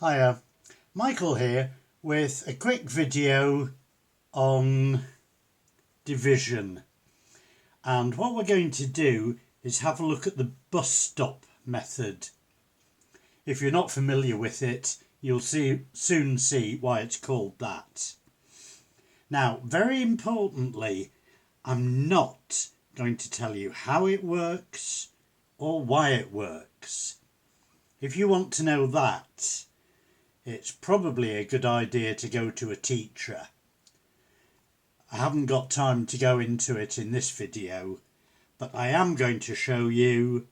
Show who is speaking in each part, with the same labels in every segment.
Speaker 1: Hiya, Michael here with a quick video on division, and what we're going to do is have a look at the bus stop method. If you're not familiar with it, you'll soon see why it's called that. Now, very importantly, I'm not going to tell you how it works or why it works. If you want to know that, it's probably a good idea to go to a teacher. I haven't got time to go into it in this video, but I am going to show you,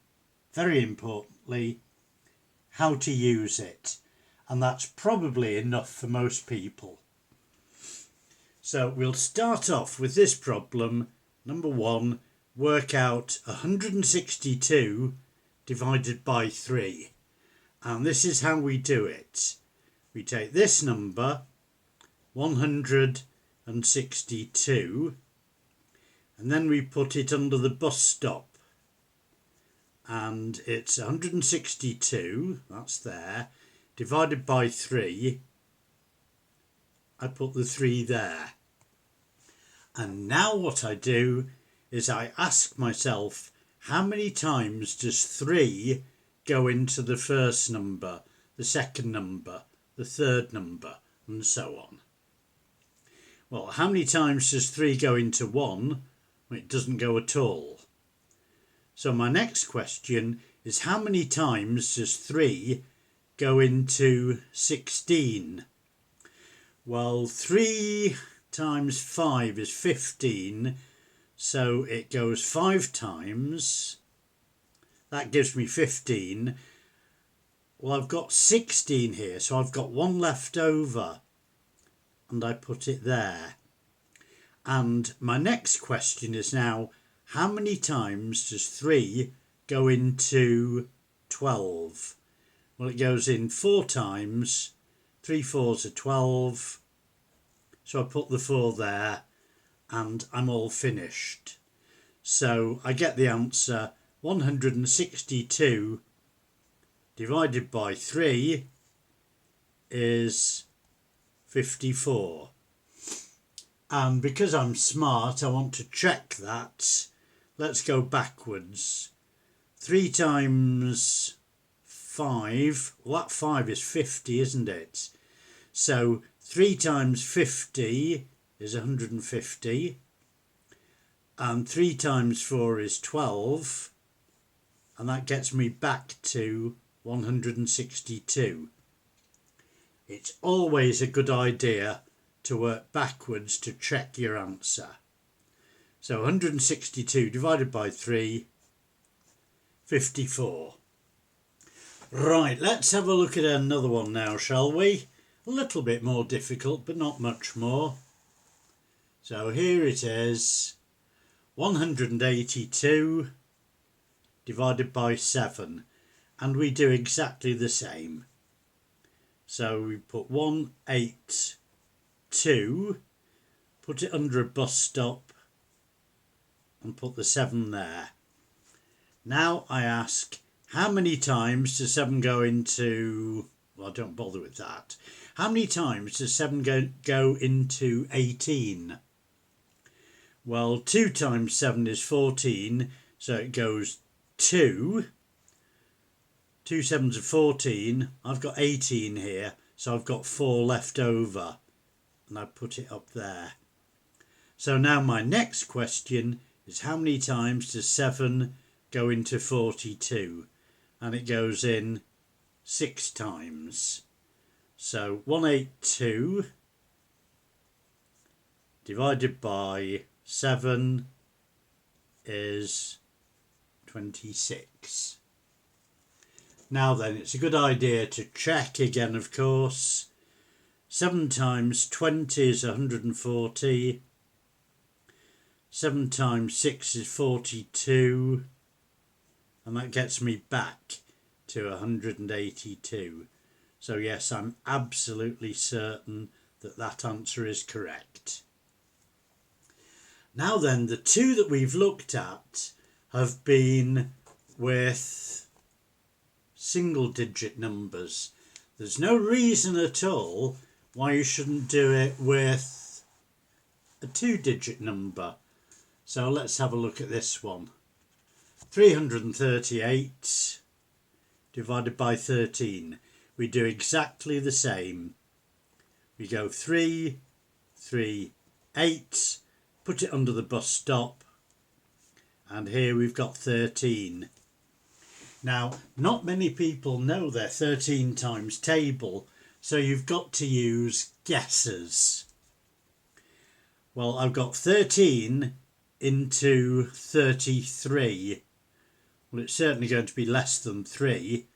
Speaker 1: very importantly, how to use it, and that's probably enough for most people. So we'll start off with this problem. Number 1, work out 162 divided by 3. And this is how we do it. We take this number, 162, and then we put it under the bus stop. And it's 162, that's there, divided by 3. I put the 3 there. And now what I do is I ask myself, how many times does 3 go into the first number, the second number, the third number, and so on? Well, how many times does 3 go into 1? Well, it doesn't go at all. So my next question is, how many times does 3 go into 16? Well, 3 times 5 is 15, so it goes 5 times. That gives me 15. Well, I've got 16 here, so I've got 1 left over, and I put it there. And my next question is now, how many times does 3 go into 12? Well, it goes in 4 times. 3 4s are 12, so I put the 4 there, and I'm all finished. So I get the answer, 162 divided by 3 is 54. And because I'm smart, I want to check that. Let's go backwards. 3 times 5, well, that 5 is 50, isn't it? So 3 times 50 is 150, and 3 times 4 is 12, and that gets me back to 162. It's always a good idea to work backwards to check your answer. So 162 divided by 3, 54. Right, let's have a look at another one now, shall we? A little bit more difficult, but not much more. So here it is, 182 divided by 7, and we do exactly the same. So we put 182, put it under a bus stop, and put the 7 there. Now I ask, how many times does 7 go into, well, don't bother with that. How many times does 7 go into 18? Well, 2 times 7 is 14, so it goes 2. 2 7s are 14. I've got 18 here, so I've got 4 left over, and I put it up there. So now my next question is, how many times does 7 go into 42? And it goes in 6 times. So 182 divided by 7 is 26. Now then, it's a good idea to check again, of course. 7 times 20 is 140. 7 times 6 is 42. And that gets me back to 182. So yes, I'm absolutely certain that that answer is correct. Now then, the 2 that we've looked at have been with single digit numbers. There's no reason at all why you shouldn't do it with a 2-digit number. So let's have a look at this one. 338 divided by 13. We do exactly the same. We go 3, 3, 8, put it under the bus stop, and here we've got 13. Now, not many people know their 13 times table, so you've got to use guesses. Well, I've got 13 into 33. Well, it's certainly going to be less than 3,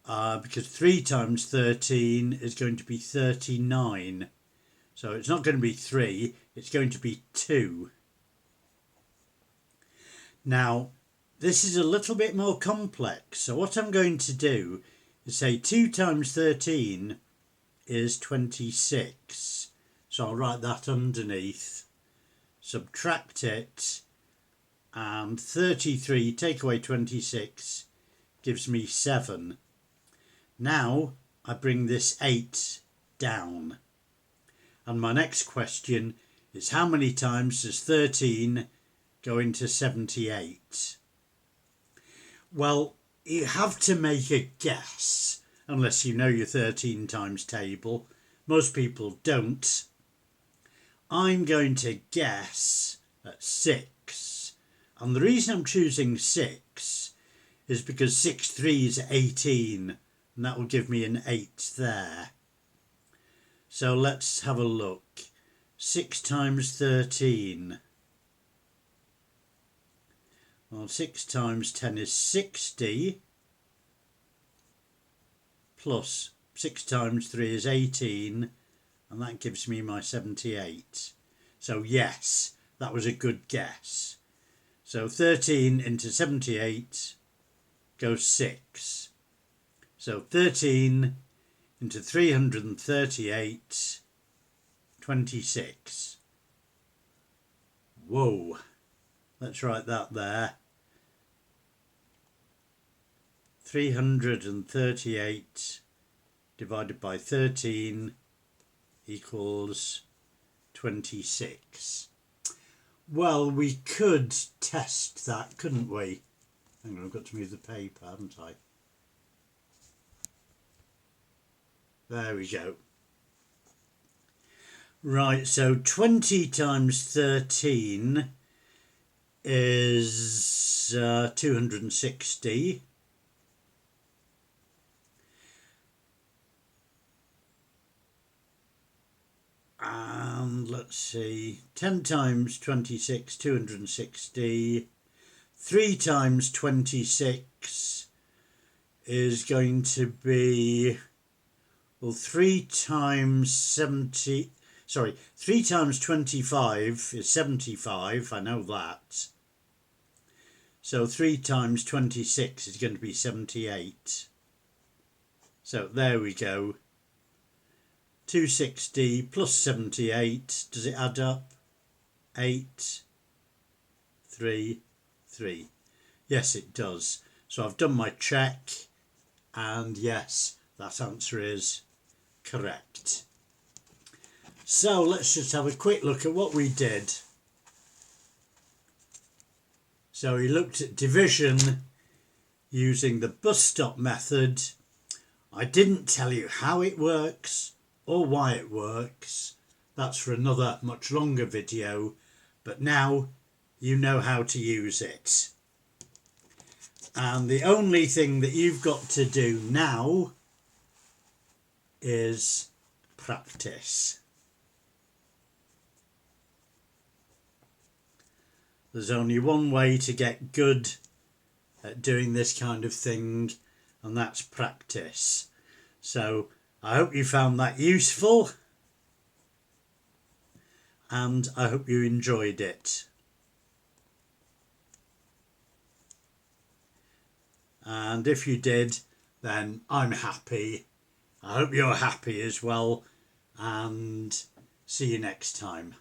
Speaker 1: because 3 times 13 is going to be 39. So it's not going to be 3, it's going to be 2. Now, this is a little bit more complex, so what I'm going to do is say 2 times 13 is 26. So I'll write that underneath, subtract it, and 33 take away 26 gives me 7. Now I bring this 8 down. And my next question is, how many times does 13 go into 78? Well, you have to make a guess, unless you know your 13 times table. Most people don't. I'm going to guess at 6. And the reason I'm choosing 6 is because 6 3s are 18, and that will give me an 8 there. So let's have a look. 6 times 13. Well, 6 times 10 is 60, plus 6 times 3 is 18, and that gives me my 78. So yes, that was a good guess. So 13 into 78 goes 6. So 13 into 338, 26. Whoa, let's write that there. 338 divided by 13 equals 26. Well, we could test that, couldn't we? Hang on, I've got to move the paper, haven't I? There we go. Right, so 20 times 13 is 260. And let's see, 10 times 26, 260. 3 times 26 is going to be, well, 3 times 70, sorry, 3 times 25 is 75, I know that. So 3 times 26 is going to be 78. So there we go. 260 plus 78, does it add up? 8, 3, 3. Yes, it does. So I've done my check, and yes, that answer is correct. So let's just have a quick look at what we did. So we looked at division using the bus stop method. I didn't tell you how it works or why it works. That's for another much longer video, but now you know how to use it. And the only thing that you've got to do now is practice. There's only one way to get good at doing this kind of thing, and that's practice. So I hope you found that useful, and I hope you enjoyed it. And if you did, then I'm happy. I hope you're happy as well, and see you next time.